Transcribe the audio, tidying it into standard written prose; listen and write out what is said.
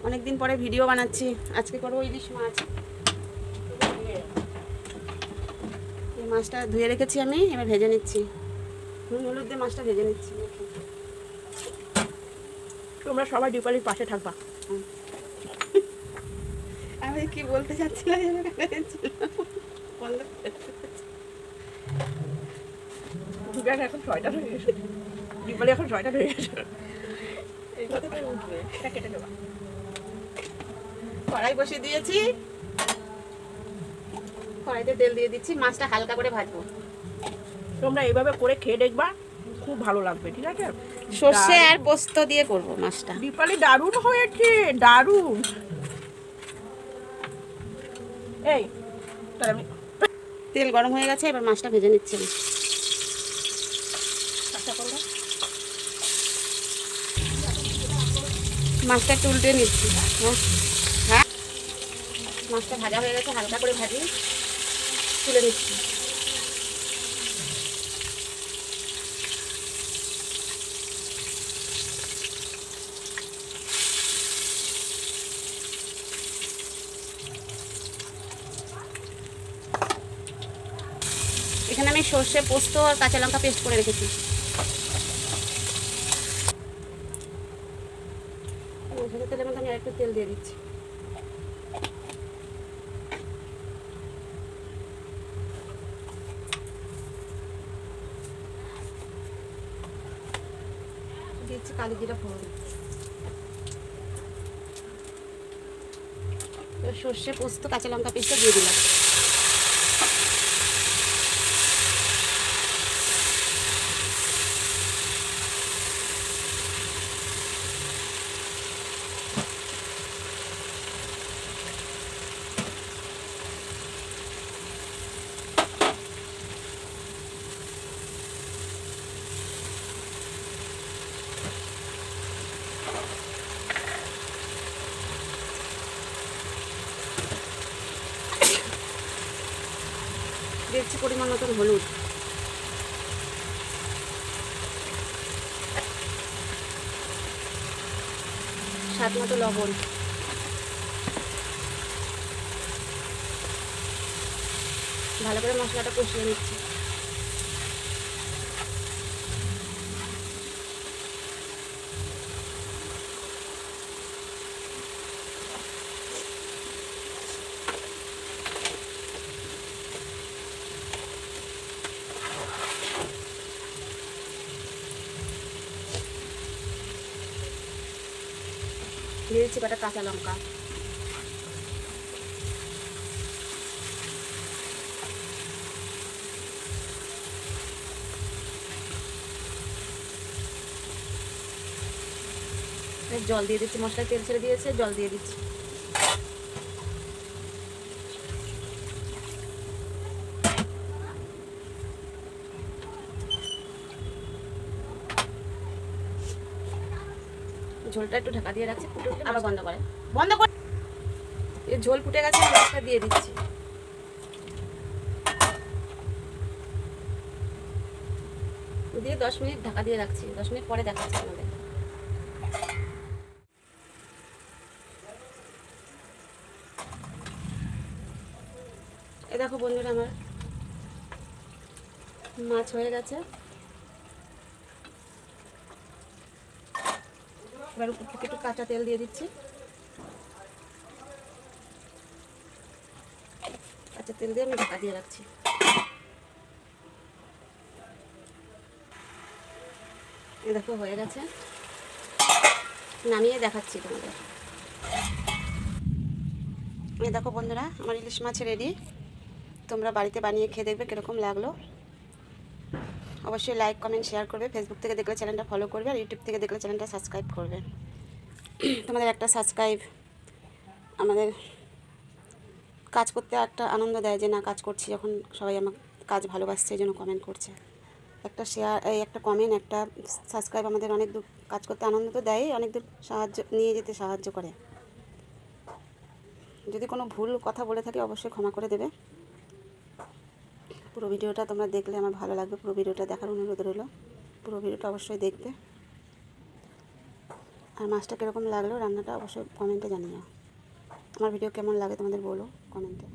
অনেক দিন পরে ভিডিও বানাচ্ছি। আজকে করবো ইলিশ মাছ। এই মাছটা ধুয়ে রেখেছি আমি, এবার ভেজে নিচ্ছি। নুন হলুদ দিয়ে মাছটা ভেজে নিচ্ছি। তোমরা সবাই দীপালির পাশে থাকবা। আমি কি বলতে চাচ্ছিলাম এখন 6টা হয়ে গেছে, দীপালি এখন 6টা হয়ে গেছে। এই কথা তো উঠবে, এটা কেটে দেবা। কড়াই বসিয়ে দিয়েছি, কড়াইতে তেল দিয়ে দিচ্ছি, মাছটা হালকা করে ভাজবো। তোমরা এইভাবে করে খেয়ে দেখবা, খুব ভালো লাগবে, ঠিক আছে? সর্ষে আর পোস্ত দিয়ে করব মাছটা। দীপালি দারুণ হয়েছে, দারুণ। এই তাহলে আমি তেল গরম হয়ে গেছে, এবার মাছটা ভেজে নিচ্ছি। মাছটা একটু উল্টে নিচ্ছি। হ্যাঁ, মাছটা ভাজা হয়ে গেছে, হালকা করে ভাজি, তুলে নিচ্ছি। এখানে আমি সর্ষে পোস্ত আর কাঁচা লঙ্কা পেস্ট করে রেখেছি। তেলের মধ্যে আমি আরেকটু তেল দিয়ে দিচ্ছি। দিচ্ছি কালি জিরা ফোড়ন। সর্ষে পোস্ত কাঁচা লঙ্কা পেস্টটা দিয়ে দিলাম। দিচ্ছি পরিমাণ মতন হলুদ, স্বাদ মতো লবণ, ভালো করে মশলাটা কষিয়ে নিচ্ছি। দিয়ে দিচ্ছি কটা কাঁচা লঙ্কা। জল দিয়ে দিচ্ছি, মশলায় তেল ছেড়ে দিয়েছে, জল দিয়ে দিচ্ছি। ঝোলটা একটু ঢাকা দিয়ে রাখছি, ফুটে আবার বন্ধ করে এই ঝোল ফুটে গেছে, মাছটা দিয়ে দিচ্ছি। দিয়ে 10 মিনিট ঢাকা দিয়ে রাখছি। 10 মিনিট পরে দেখাচ্ছি আমাদের। এই দেখো বন্ধুরা, আমার মাছ হয়ে গেছে। এবার উপর থেকে একটু কাঁচা তেল দিয়ে দিচ্ছি। কাঁচা তেল দিয়ে আমি ঢাকা দিয়ে রাখছি। এই দেখো হয়ে গেছে, নামিয়ে দেখাচ্ছি তোমাদের। এই দেখো বন্ধুরা, আমার ইলিশ মাছ রেডি। তোমরা বাড়িতে বানিয়ে খেয়ে দেখবে কীরকম লাগলো। অবশ্যই লাইক কমেন্ট শেয়ার করবে। ফেসবুক থেকে দেখলে চ্যানেলটা ফলো করবে, আর ইউটিউব থেকে দেখলে চ্যানেলটা সাবস্ক্রাইব করবে। তোমাদের একটা সাবস্ক্রাইব আমাদের কাজ করতে একটা আনন্দ দেয়, যে না কাজ করছি যখন সবাই আমার কাজ ভালোবাসছে, এই জন্য কমেন্ট করছে। একটা শেয়ার, এই একটা কমেন্ট, একটা সাবস্ক্রাইব আমাদের অনেক দূর কাজ করতে আনন্দ তো দেয়, অনেক দূর সাহায্য নিয়ে যেতে সাহায্য করে। যদি কোনো ভুল কথা বলে থাকি অবশ্যই ক্ষমা করে দেবে। পুরো ভিডিওটা তোমরা দেখলে আমার ভালো লাগবে। পুরো ভিডিওটা দেখার অনুরোধ রইল, পুরো ভিডিওটা অবশ্যই দেখবে। আর মাছটা কীরকম লাগলো রান্নাটা অবশ্যই কমেন্টে জানিও। আমার ভিডিও কেমন লাগে তোমাদের বলো কমেন্টে।